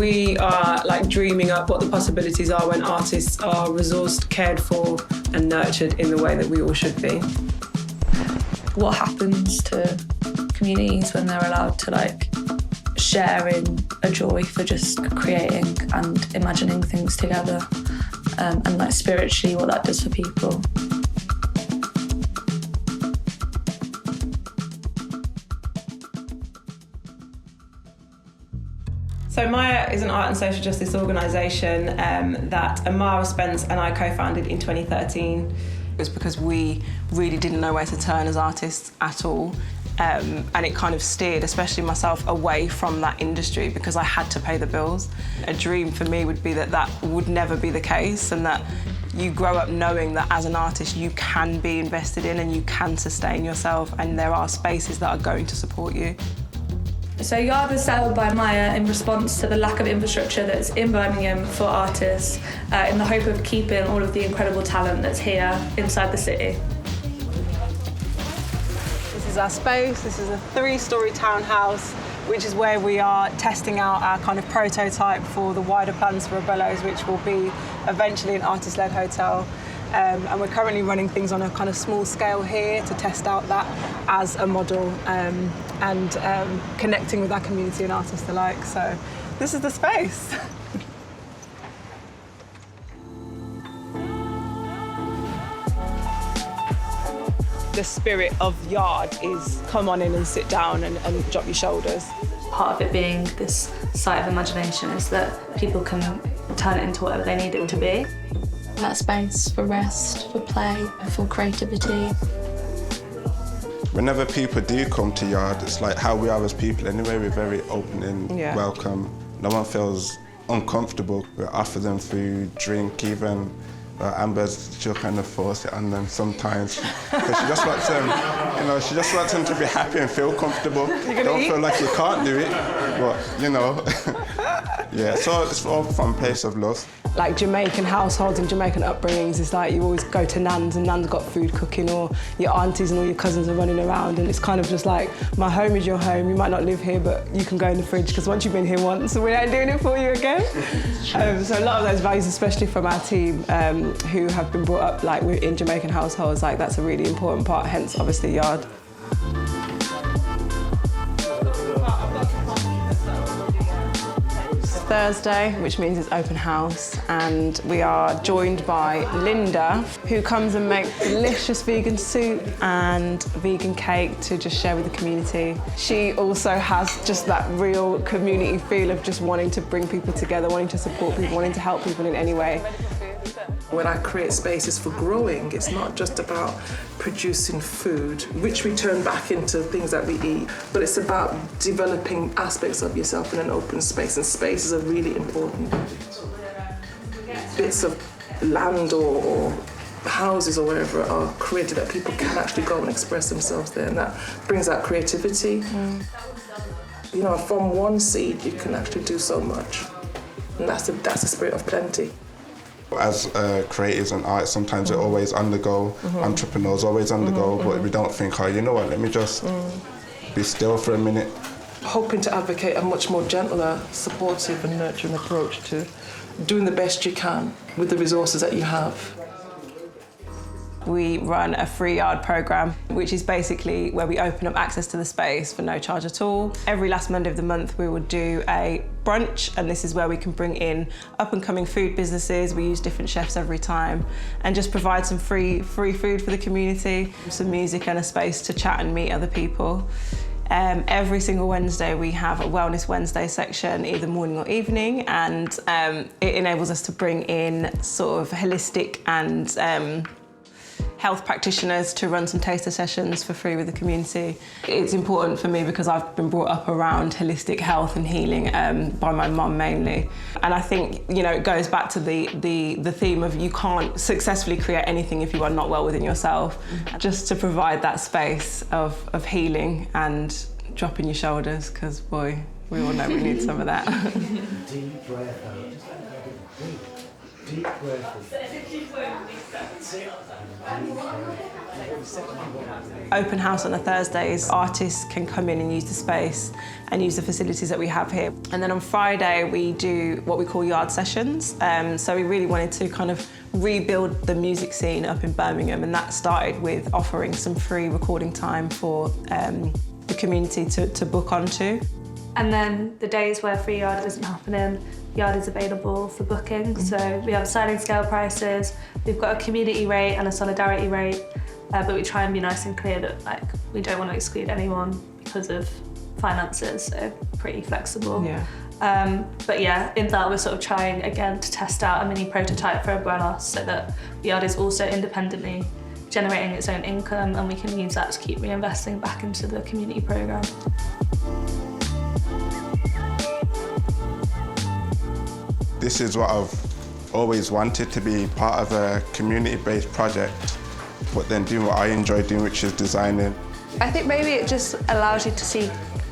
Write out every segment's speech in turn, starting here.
We are like dreaming up what the possibilities are when artists are resourced, cared for and nurtured in the way that we all should be. What happens to communities when they're allowed to like share in a joy for just creating and imagining things together, and like spiritually what that does for people. So MAIA is an art and social justice organisation that Amara Spence and I co-founded in 2013. It was because we really didn't know where to turn as artists at all. And it kind of steered, especially myself, away from that industry because I had to pay the bills. A dream for me would be that that would never be the case, and that you grow up knowing that as an artist you can be invested in and you can sustain yourself, and there are spaces that are going to support you. So Yard was set up by MAIA in response to the lack of infrastructure that's in Birmingham for artists, in the hope of keeping all of the incredible talent that's here inside the city. This is our space. This is a 3-storey townhouse, which is where we are testing out our kind of prototype for the wider plans for Abello's, which will be eventually an artist-led hotel. And we're currently running things on a kind of small scale here to test out that as a model, and connecting with our community and artists alike. So this is the space. The spirit of Yard is come on in and sit down and drop your shoulders. Part of it being this site of imagination is that people can turn it into whatever they need it to be. That space for rest, for play, for creativity. Whenever people do come to Yard, it's like how we are as people anyway. We're very open and welcome. No one feels uncomfortable. We offer them food, drink, even. Amber's, she'll kind of force it on them sometimes. Because she just wants them, she just wants them to be happy and feel comfortable. Don't feel like you can't do it, but, Yeah, so it's all from a place of love. Like Jamaican households and Jamaican upbringings, it's like you always go to Nan's and Nan's got food cooking, or your aunties and all your cousins are running around, and it's kind of just like, my home is your home. You might not live here, but you can go in the fridge because once you've been here once, we ain't doing it for you again. So a lot of those values, especially from our team, who have been brought up like in Jamaican households, like that's a really important part, hence obviously Yard. Thursday, which means it's open house, and we are joined by Lynda, who comes and makes delicious vegan soup and vegan cake to just share with the community. She also has just that real community feel of just wanting to bring people together, wanting to support people, wanting to help people in any way. When I create spaces for growing, it's not just about producing food, which we turn back into things that we eat, but it's about developing aspects of yourself in an open space, and spaces are really important. Bits of land or houses or wherever are created that people can actually go and express themselves there, and that brings out creativity. From one seed you can actually do so much, and that's the spirit of plenty. As creatives and artists, sometimes we're always on the go, entrepreneurs always on the go, but we don't think, let me just be still for a minute. Hoping to advocate a much more gentler, supportive and nurturing approach to doing the best you can with the resources that you have. We run a free Yard programme, which is basically where we open up access to the space for no charge at all. Every last Monday of the month we will do a brunch, and this is where we can bring in up-and-coming food businesses. We use different chefs every time, and just provide some free food for the community, some music and a space to chat and meet other people. Every single Wednesday we have a Wellness Wednesday section, either morning or evening, and it enables us to bring in sort of holistic and health practitioners to run some taster sessions for free with the community. It's important for me because I've been brought up around holistic health and healing by my mum mainly. And I think, it goes back to the theme of you can't successfully create anything if you are not well within yourself. Just to provide that space of healing and dropping your shoulders, because boy, we all know we need some of that. Deep breath out. Open house on a Thursdays, artists can come in and use the space and use the facilities that we have here. And then on Friday we do what we call yard sessions. So we really wanted to kind of rebuild the music scene up in Birmingham, and that started with offering some free recording time for the community to book onto. And then the days where free yard isn't happening, yard is available for booking. So we have sliding scale prices, we've got a community rate and a solidarity rate, but we try and be nice and clear that we don't want to exclude anyone because of finances, so pretty flexible. Yeah. But yeah, in that we're sort of trying again to test out a mini prototype for Umbrella so that the yard is also independently generating its own income, and we can use that to keep reinvesting back into the community programme. This is what I've always wanted, to be part of a community-based project, but then doing what I enjoy doing, which is designing. I think maybe it just allows you to see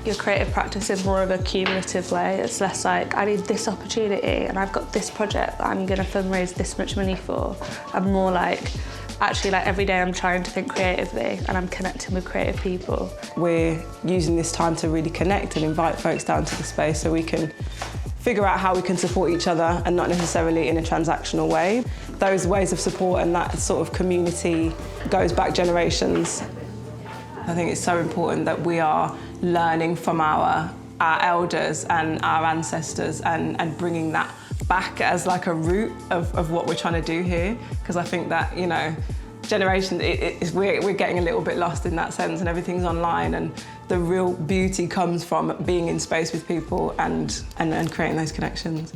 your creative practice in more of a cumulative way. It's less like, I need this opportunity and I've got this project that I'm going to fundraise this much money for, and more like, actually, like every day I'm trying to think creatively and I'm connecting with creative people. We're using this time to really connect and invite folks down to the space so we can figure out how we can support each other, and not necessarily in a transactional way. Those ways of support and that sort of community goes back generations. I think it's so important that we are learning from our elders and our ancestors and bringing that back as like a root of what we're trying to do here, because I think that, you know, generation, we're getting a little bit lost in that sense, and everything's online, and the real beauty comes from being in space with people and creating those connections.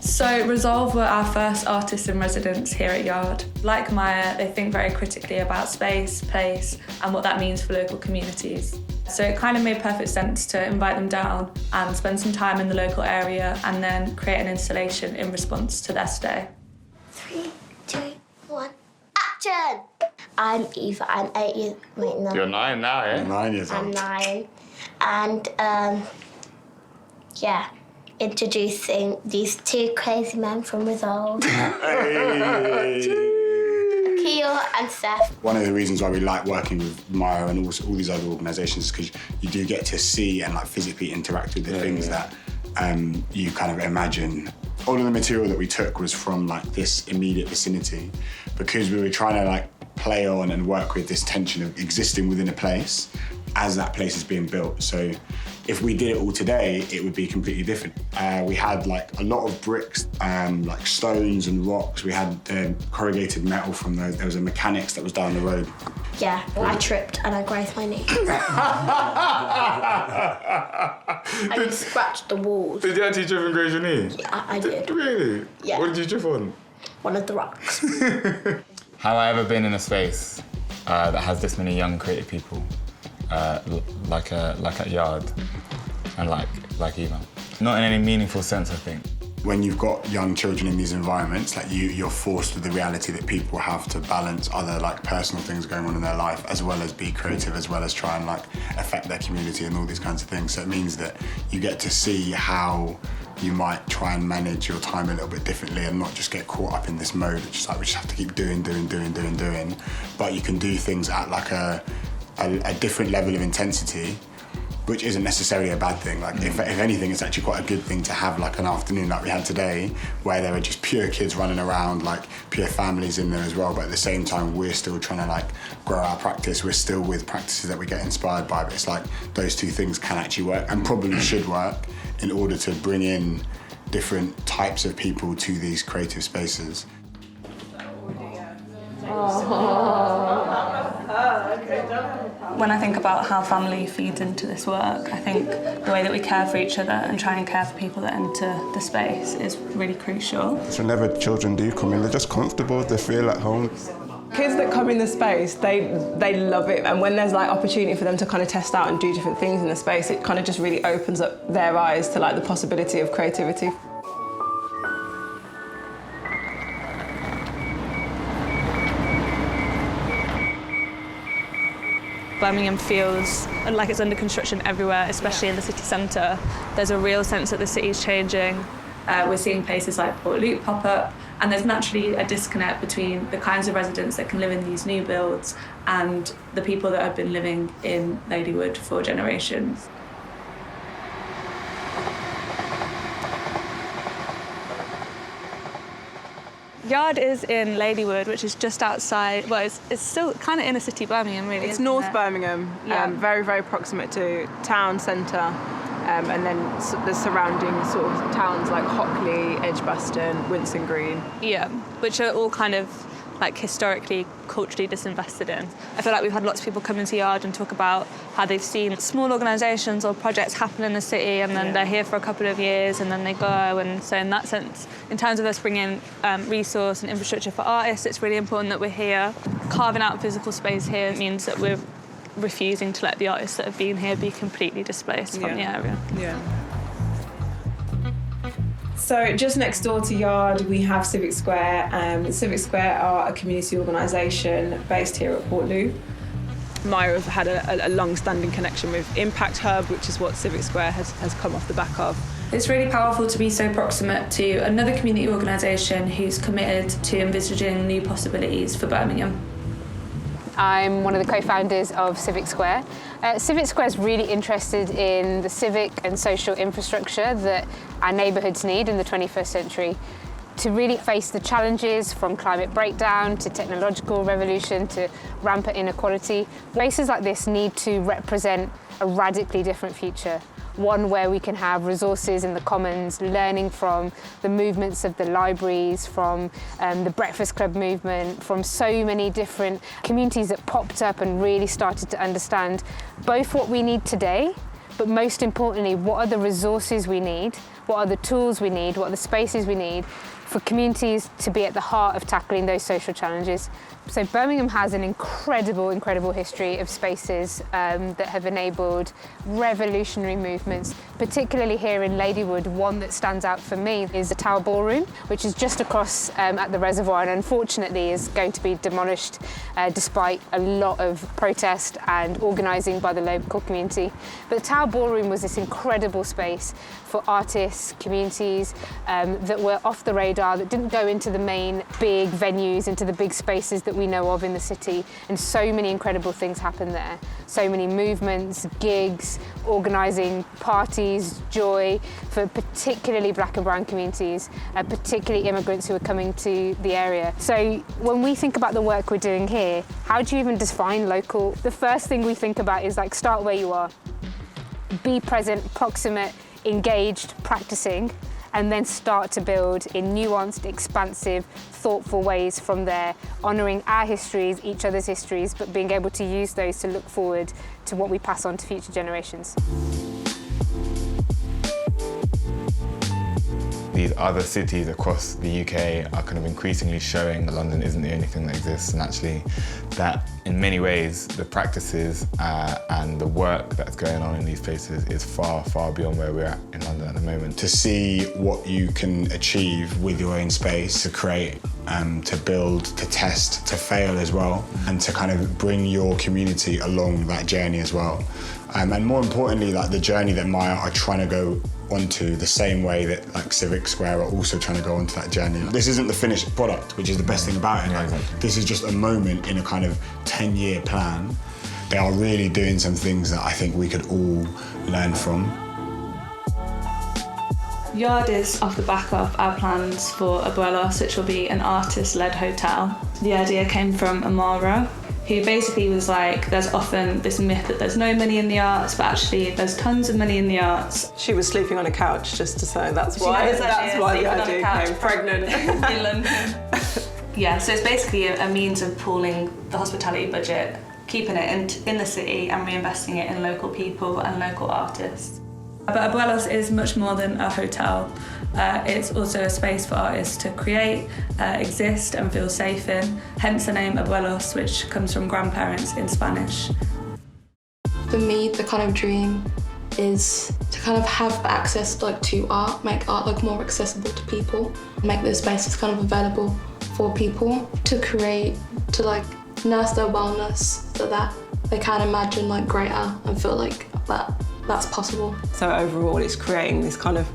So Resolve were our first artists in residence here at Yard. Like MAIA, they think very critically about space, place, and what that means for local communities. So it kind of made perfect sense to invite them down and spend some time in the local area and then create an installation in response to their stay. 3, 2, 1, action! I'm Eva, I'm 8 years... Wait, no. You're 9 now, eh? 9 years old. I'm 9. And, yeah, introducing these 2 crazy men from Resolve. Kaur and Seth. One of the reasons why we like working with MAIA and all these other organisations is because you do get to see and like physically interact with the things that you kind of imagine. All of the material that we took was from like this immediate vicinity, because we were trying to like play on and work with this tension of existing within a place as that place is being built. So if we did it all today, it would be completely different. We had like a lot of bricks, like stones and rocks. We had corrugated metal from those. There was a mechanics that was down the road. Yeah, I tripped and I grazed my knee. I scratched the walls. Did you actually trip and graze your knee? Yeah, I did. Really? Yeah. What did you trip on? One of the rocks. Have I ever been in a space that has this many young creative people, like at Yard, and like Eva? Not in any meaningful sense, I think. When you've got young children in these environments, like you're forced with the reality that people have to balance other like personal things going on in their life, as well as be creative, as well as try and like affect their community and all these kinds of things. So it means that you get to see how you might try and manage your time a little bit differently and not just get caught up in this mode, which is like we just have to keep doing. But you can do things at like a different level of intensity, which isn't necessarily a bad thing. Like if anything, it's actually quite a good thing to have like an afternoon like we had today, where there were just pure kids running around, like pure families in there as well. But at the same time, we're still trying to like grow our practice. We're still with practices that we get inspired by, but it's like those two things can actually work and probably should work in order to bring in different types of people to these creative spaces. When I think about how family feeds into this work, I think the way that we care for each other and try and care for people that enter the space is really crucial. So whenever children do come in, they're just comfortable, they feel at home. Kids that come in the space, they love it, and when there's like opportunity for them to kind of test out and do different things in the space, it kind of just really opens up their eyes to like the possibility of creativity. Birmingham feels like it's under construction everywhere, especially in the city centre. There's a real sense that the city's changing, We're seeing places like Phillipe pop up, and there's naturally a disconnect between the kinds of residents that can live in these new builds and the people that have been living in Ladywood for generations. Yard is in Ladywood, which is just outside, well, it's still kind of inner city Birmingham, really. It's North Birmingham, very, very proximate to town centre, and then the surrounding sort of towns like Hockley, Edgbaston, Winson Green. Yeah, which are all kind of like historically, culturally disinvested in. I feel like we've had lots of people come into Yard and talk about how they've seen small organisations or projects happen in the city, and then they're here for a couple of years and then they go. And so in that sense, in terms of us bringing resource and infrastructure for artists, it's really important that we're here. Carving out physical space here means that we're refusing to let the artists that have been here be completely displaced from the area. Yeah. So just next door to Yard, we have Civic Square. Civic Square are a community organisation based here at Portloo. MAIA have had a long-standing connection with Impact Hub, which is what Civic Square has come off the back of. It's really powerful to be so proximate to another community organisation who's committed to envisaging new possibilities for Birmingham. I'm one of the co-founders of Civic Square. Civic Square is really interested in the civic and social infrastructure that our neighbourhoods need in the 21st century to really face the challenges from climate breakdown to technological revolution to rampant inequality. Places like this need to represent a radically different future. One where we can have resources in the commons, learning from the movements of the libraries, from the Breakfast Club movement, from so many different communities that popped up and really started to understand both what we need today, but most importantly, what are the resources we need, what are the tools we need, what are the spaces we need for communities to be at the heart of tackling those social challenges. So Birmingham has an incredible history of spaces that have enabled revolutionary movements, particularly here in Ladywood. One that stands out for me is the Tower Ballroom, which is just across at the reservoir and unfortunately is going to be demolished despite a lot of protest and organising by the local community. But the Tower Ballroom was this incredible space for artists, communities that were off the radar, that didn't go into the main big venues, into the big spaces that we know of in the city, and so many incredible things happened there. So many movements, gigs, organising parties, joy for particularly black and brown communities, particularly immigrants who are coming to the area. So when we think about the work we're doing here, how do you even define local? The first thing we think about is like, start where you are. Be present, proximate, engaged, practicing, and then start to build in nuanced, expansive, thoughtful ways from there, honouring our histories, each other's histories, but being able to use those to look forward to what we pass on to future generations. These other cities across the UK are kind of increasingly showing that London isn't the only thing that exists, and actually that in many ways the practices and the work that's going on in these places is far, far beyond where we're at in London at the moment. To see what you can achieve with your own space, to create, to build, to test, to fail as well, and to kind of bring your community along that journey as well. And more importantly, like the journey that MAIA are trying to go onto, the same way that like Civic Square are also trying to go onto that journey. This isn't the finished product, which is the best thing about it. Yeah, exactly. This is just a moment in a kind of 10-year plan. They are really doing some things that I think we could all learn from. Yard is off the back of our plans for Abuelos, which will be an artist-led hotel. The idea came from Amara, who basically was like, there's often this myth that there's no money in the arts, but actually there's tons of money in the arts. She was sleeping on a couch, just to say, that's why the idea came pregnant. In London. Yeah, so it's basically a means of pooling the hospitality budget, keeping it in the city and reinvesting it in local people and local artists. But Abuelos is much more than a hotel. It's also a space for artists to create, exist and feel safe in, hence the name Abuelos, which comes from grandparents in Spanish. For me, the kind of dream is to kind of have access to art, make art more accessible to people, make those spaces kind of available for people to create, to nurse their wellness so that they can imagine greater and feel like that's possible. So overall, it's creating this kind of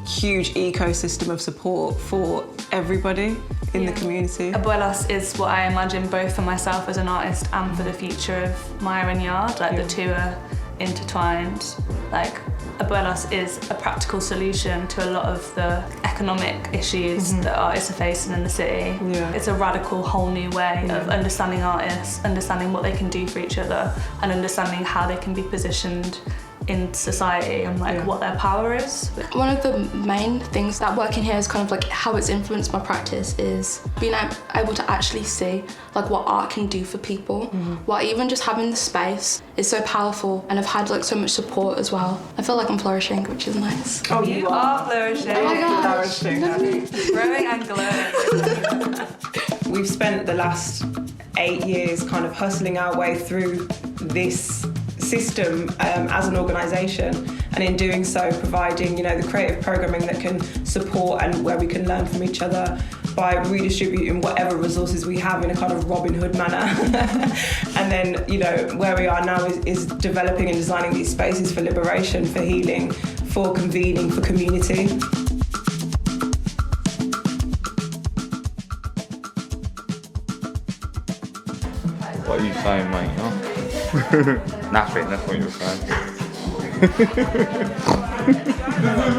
huge ecosystem of support for everybody in the community. Abuelas is what I imagine both for myself as an artist and for the future of MAIA and Yard. Like the two are intertwined. Like Abuelas is a practical solution to a lot of the economic issues that artists are facing in the city. It's a radical whole new way of understanding artists, understanding what they can do for each other and understanding how they can be positioned in society and like what their power is. One of the main things that working here is kind of like how it's influenced my practice is being able to actually see like what art can do for people. What even just having the space is so powerful, and I've had like so much support as well. I feel like I'm flourishing, which is nice. Oh, you are flourishing. Oh my gosh. Growing and glowing. We've spent the last 8 years kind of hustling our way through this system as an organisation, and in doing so providing, you know, the creative programming that can support and where we can learn from each other by redistributing whatever resources we have in a kind of Robin Hood manner. And then, you know, where we are now is developing and designing these spaces for liberation, for healing, for convening, for community. What are you saying, mate? No? Nothing, that's what you're saying.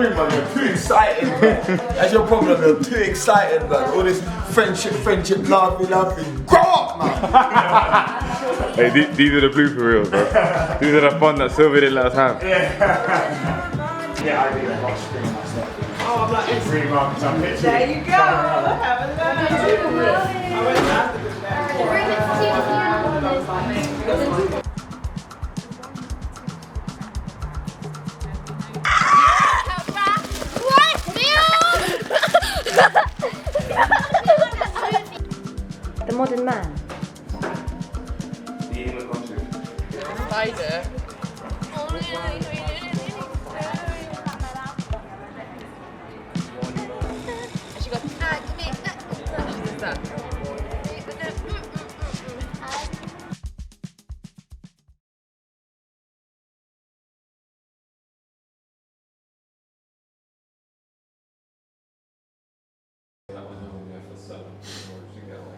You're too excited, man. That's your problem, you're too excited, man. All this friendship, laughing. Grow up, man! Hey, these are the blooper reels, bro. These are the fun that Sylvia didn't let us have. Yeah, I do that hot spring myself. Oh, I'm like, 3 months, I'm literally... there you go! Have a The modern man. Spider. She goes,